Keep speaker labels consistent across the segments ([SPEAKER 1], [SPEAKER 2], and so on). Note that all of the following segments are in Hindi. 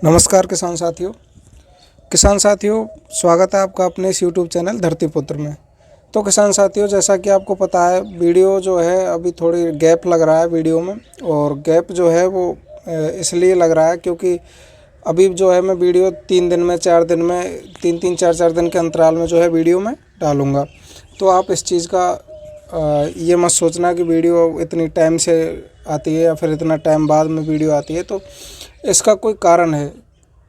[SPEAKER 1] नमस्कार किसान साथियों, स्वागत है आपका अपने इस यूट्यूब चैनल धरती पुत्र में। तो किसान साथियों, जैसा कि आपको पता है, वीडियो जो है अभी थोड़ी गैप लग रहा है वीडियो में। और गैप जो है वो इसलिए लग रहा है क्योंकि अभी जो है मैं वीडियो 3 दिन में 4 दिन में 3-3 4-4 दिन के अंतराल में जो है वीडियो में डालूँगा। तो आप इस चीज़ का ये मत सोचना कि वीडियो इतनी टाइम से आती है या फिर इतना टाइम बाद में वीडियो आती है। तो इसका कोई कारण है।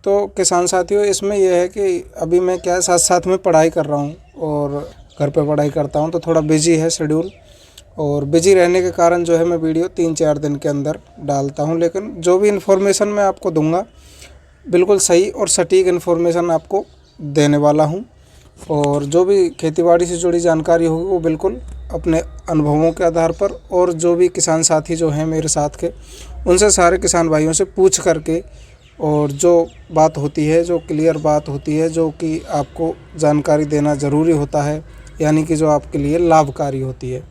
[SPEAKER 1] तो किसान साथियों, इसमें यह है कि अभी मैं क्या साथ साथ में पढ़ाई कर रहा हूँ और घर पे पढ़ाई करता हूँ, तो थोड़ा बिजी है शेड्यूल। और बिजी रहने के कारण जो है मैं वीडियो 3-4 दिन के अंदर डालता हूँ। लेकिन जो भी इन्फॉर्मेशन मैं आपको दूंगा, बिल्कुल सही और सटीक इन्फॉर्मेशन आपको देने वाला हूँ। और जो भी खेतीबाड़ी से जुड़ी जानकारी होगी वो बिल्कुल अपने अनुभवों के आधार पर, और जो भी किसान साथी जो हैं मेरे साथ के, उनसे सारे किसान भाइयों से पूछ करके, और जो बात होती है, जो क्लियर बात होती है, जो कि आपको जानकारी देना ज़रूरी होता है, यानी कि जो आपके लिए लाभकारी होती है,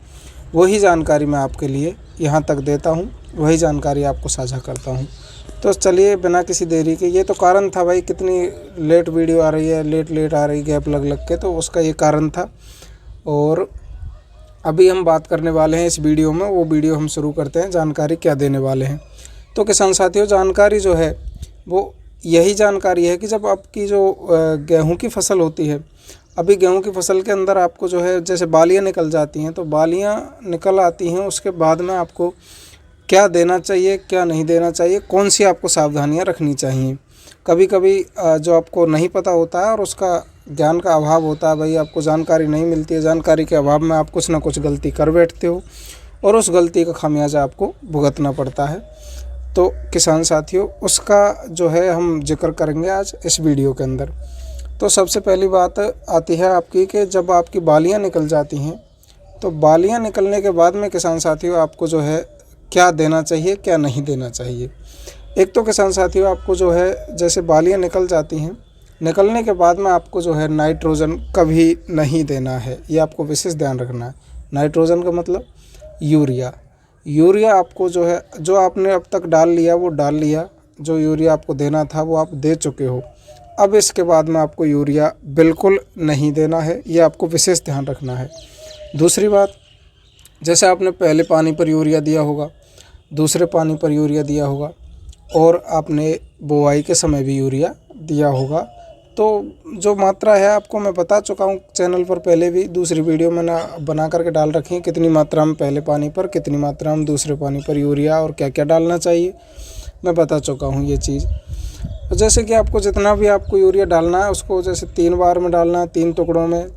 [SPEAKER 1] वही जानकारी मैं आपके लिए यहाँ तक देता हूँ, वही जानकारी आपको साझा करता हूँ। तो चलिए बिना किसी देरी के, ये तो कारण था भाई कितनी लेट वीडियो आ रही है, लेट आ रही, गैप लग के, तो उसका ये कारण था। और अभी हम बात करने वाले हैं इस वीडियो में, वो वीडियो हम शुरू करते हैं। जानकारी क्या देने वाले हैं? तो किसान साथियों, जानकारी जो है वो यही जानकारी है कि जब आपकी जो गेहूं की फसल होती है, अभी गेहूं की फसल के अंदर आपको जो है जैसे बालियां निकल जाती हैं, तो बालियां निकल आती हैं, उसके बाद में आपको क्या देना चाहिए, क्या नहीं देना चाहिए, कौन सी आपको सावधानियां रखनी चाहिए। कभी कभी जो आपको नहीं पता होता है और उसका ज्ञान का अभाव होता है, भाई आपको जानकारी नहीं मिलती है, जानकारी के अभाव में आप कुछ ना कुछ गलती कर बैठते हो और उस गलती का खामियाजा आपको भुगतना पड़ता है। तो किसान साथियों, उसका जो है हम जिक्र करेंगे आज इस वीडियो के अंदर। तो सबसे पहली बात आती है आपकी कि जब आपकी बालियां निकल जाती हैं, तो बालियां निकलने के बाद में किसान साथियों आपको जो है क्या देना चाहिए, क्या नहीं देना चाहिए। एक तो किसान साथियों, आपको जो है जैसे बालियां निकल जाती हैं, निकलने के बाद में आपको जो है नाइट्रोजन कभी नहीं देना है, ये आपको विशेष ध्यान रखना है। नाइट्रोजन का मतलब यूरिया आपको जो है, जो आपने अब तक डाल लिया वो डाल लिया, जो यूरिया आपको देना था वो आप दे चुके हो। अब इसके बाद में आपको यूरिया बिल्कुल नहीं देना है, ये आपको विशेष ध्यान रखना है। दूसरी बात, जैसे आपने पहले पानी पर यूरिया दिया होगा, दूसरे पानी पर यूरिया दिया होगा, और आपने बुआई के समय भी यूरिया दिया होगा, तो जो मात्रा है आपको मैं बता चुका हूँ चैनल पर पहले भी, दूसरी वीडियो मैंने बना करके डाल रखी है, कितनी मात्रा में पहले पानी पर, कितनी मात्रा में दूसरे पानी पर यूरिया और क्या क्या डालना चाहिए, मैं बता चुका हूँ ये चीज़। जैसे कि आपको जितना भी आपको यूरिया डालना है, उसको जैसे 3 बार में डालना है, 3 टुकड़ों में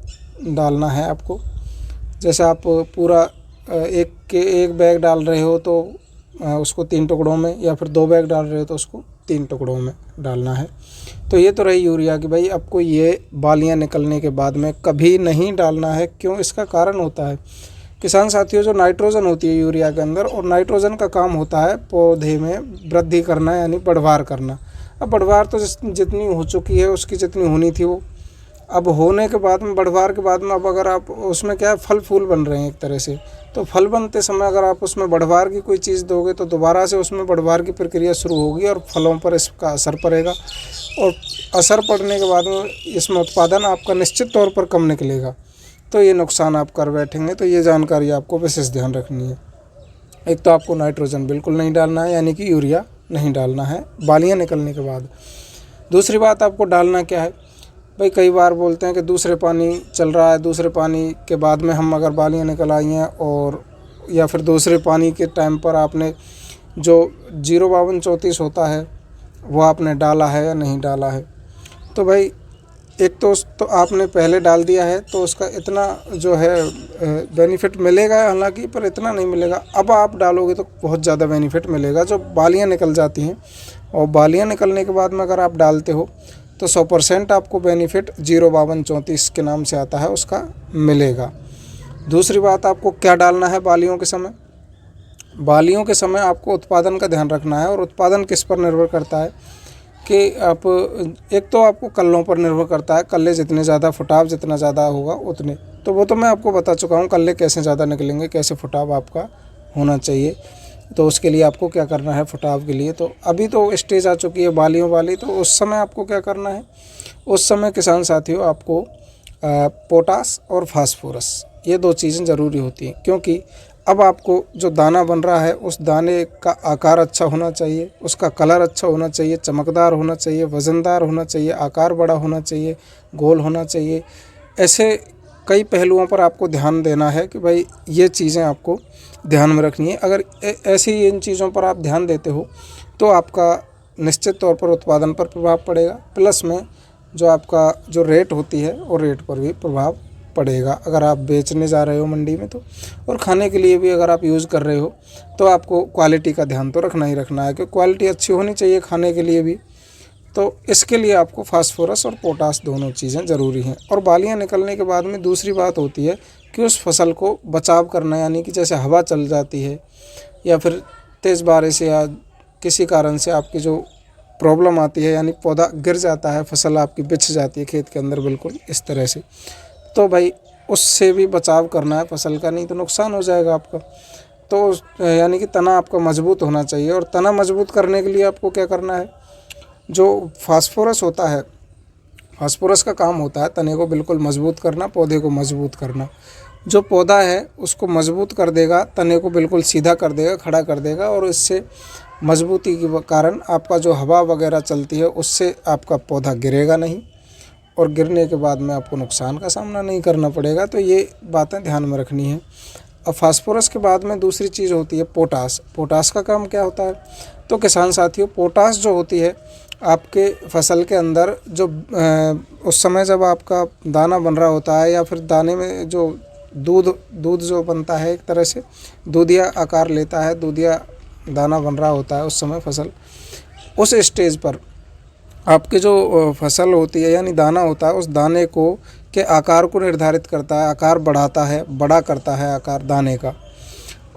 [SPEAKER 1] डालना है आपको। जैसे आप पूरा एक बैग डाल रहे हो तो उसको 3 टुकड़ों में, या फिर 2 बैग डाल रहे हो तो उसको 3 टुकड़ों में डालना है। तो ये तो रही यूरिया कि भाई आपको ये बालियां निकलने के बाद में कभी नहीं डालना है। क्यों? इसका कारण होता है किसान साथियों, जो नाइट्रोजन होती है यूरिया के अंदर, और नाइट्रोजन का काम होता है पौधे में वृद्धि करना, यानी बढ़वार करना। अब बढ़वार तो जितनी हो चुकी है, उसकी जितनी होनी थी वो अब होने के बाद में, बढ़वार के बाद में, अब अगर आप उसमें क्या है, फल फूल बन रहे हैं एक तरह से, तो फल बनते समय अगर आप उसमें बढ़वार की कोई चीज़ दोगे तो दोबारा से उसमें बढ़वार की प्रक्रिया शुरू होगी और फलों पर इसका असर पड़ेगा, और असर पड़ने के बाद में इसमें उत्पादन आपका निश्चित तौर पर कम निकलेगा, तो ये नुकसान आप कर बैठेंगे। तो ये जानकारी आपको विशेष ध्यान रखनी है। एक तो आपको नाइट्रोजन बिल्कुल नहीं डालना है, यानी कि यूरिया नहीं डालना है बालियाँ निकलने के बाद। दूसरी बात, आपको डालना क्या है भाई, कई बार बोलते हैं कि दूसरे पानी चल रहा है, दूसरे पानी के बाद में हम अगर बालियाँ निकल आई हैं, और या फिर दूसरे पानी के टाइम पर आपने जो 05234 होता है वो आपने डाला है या नहीं डाला है। तो भाई एक तो आपने पहले डाल दिया है, तो उसका इतना जो है बेनिफिट मिलेगा हालांकि, पर इतना नहीं मिलेगा। अब आप डालोगे तो बहुत ज़्यादा बेनिफिट मिलेगा। जो बालियाँ निकल जाती हैं, और बालियाँ निकलने के बाद में अगर आप डालते हो तो 100% आपको बेनिफिट 05234 के नाम से आता है उसका मिलेगा। दूसरी बात, आपको क्या डालना है बालियों के समय? बालियों के समय आपको उत्पादन का ध्यान रखना है, और उत्पादन किस पर निर्भर करता है कि आप, एक तो आपको कल्लों पर निर्भर करता है, कल्ले जितने ज़्यादा, फुटाव जितना ज़्यादा होगा उतने, तो वो तो मैं आपको बता चुका हूँ कल्ले कैसे ज़्यादा निकलेंगे, कैसे फुटाव आपका होना चाहिए। तो उसके लिए आपको क्या करना है, फुटाव के लिए तो अभी तो स्टेज आ चुकी है बालियों वाली, तो उस समय आपको क्या करना है, उस समय किसान साथियों आपको पोटास और फास्फोरस ये 2 चीज़ें ज़रूरी होती हैं। क्योंकि अब आपको जो दाना बन रहा है उस दाने का आकार अच्छा होना चाहिए, उसका कलर अच्छा होना चाहिए, चमकदार होना चाहिए, वज़नदार होना चाहिए, आकार बड़ा होना चाहिए, गोल होना चाहिए। ऐसे कई पहलुओं पर आपको ध्यान देना है कि भाई ये चीज़ें आपको ध्यान में रखनी है। अगर ऐसी इन चीज़ों पर आप ध्यान देते हो तो आपका निश्चित तौर पर उत्पादन पर प्रभाव पड़ेगा, प्लस में जो आपका जो रेट होती है वो रेट पर भी प्रभाव पड़ेगा अगर आप बेचने जा रहे हो मंडी में तो। और खाने के लिए भी अगर आप यूज़ कर रहे हो तो आपको क्वालिटी का ध्यान तो रखना ही रखना है, क्योंकि क्वालिटी अच्छी होनी चाहिए खाने के लिए भी। तो इसके लिए आपको फास्फोरस और पोटास दोनों चीज़ें ज़रूरी हैं। और बालियाँ निकलने के बाद में दूसरी बात होती है कि उस फसल को बचाव करना, यानी कि जैसे हवा चल जाती है या फिर तेज़ बारिश या किसी कारण से आपकी जो प्रॉब्लम आती है, यानी पौधा गिर जाता है, फसल आपकी बिछ जाती है खेत के अंदर बिल्कुल इस तरह से, तो भाई उससे भी बचाव करना है फसल का, नहीं तो नुकसान हो जाएगा आपका। तो यानी कि तना आपका मजबूत होना चाहिए, और तना मजबूत करने के लिए आपको क्या करना है, जो फास्फोरस होता है, फास्फोरस का काम होता है तने को बिल्कुल मजबूत करना, पौधे को मजबूत करना। जो पौधा है उसको मजबूत कर देगा, तने को बिल्कुल सीधा कर देगा, खड़ा कर देगा, और इससे मजबूती के कारण आपका जो हवा वगैरह चलती है उससे आपका पौधा गिरेगा नहीं, और गिरने के बाद में आपको नुकसान का सामना नहीं करना पड़ेगा। तो ये बातें ध्यान में रखनी है। अब फास्फोरस के बाद में दूसरी चीज़ होती है पोटास। पोटास का काम क्या होता है, तो किसान साथियों पोटास जो होती है आपके फसल के अंदर जो उस समय जब आपका दाना बन रहा होता है, या फिर दाने में जो दूध जो बनता है, एक तरह से दूधिया आकार लेता है, दूधिया दाना बन रहा होता है उस समय फसल, उस स्टेज पर आपके जो फसल होती है यानी दाना होता है, उस दाने को के आकार को निर्धारित करता है, आकार बढ़ाता है, बड़ा करता है आकार दाने का,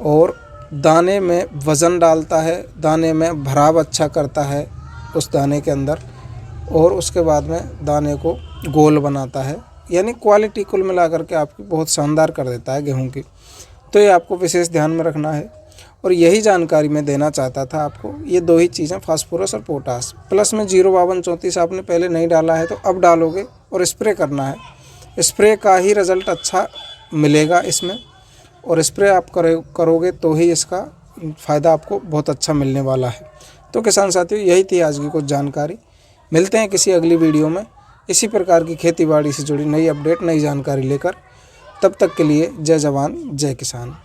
[SPEAKER 1] और दाने में वज़न डालता है, दाने में भराव अच्छा करता है उस दाने के अंदर, और उसके बाद में दाने को गोल बनाता है, यानी क्वालिटी कुल मिलाकर के आपकी बहुत शानदार कर देता है गेहूं की। तो ये आपको विशेष ध्यान में रखना है, और यही जानकारी मैं देना चाहता था आपको। ये 2 ही चीज़ें फास्फोरस और पोटास, प्लस में 05234 आपने पहले नहीं डाला है तो अब डालोगे, और स्प्रे करना है। स्प्रे का ही रिज़ल्ट अच्छा मिलेगा इसमें, और स्प्रे आप करोगे तो ही इसका फ़ायदा आपको बहुत अच्छा मिलने वाला है। तो किसान साथियों यही थी आज की कुछ जानकारी। मिलते हैं किसी अगली वीडियो में इसी प्रकार की खेती बाड़ी से जुड़ी नई अपडेट, नई जानकारी लेकर। तब तक के लिए जय जवान जय किसान।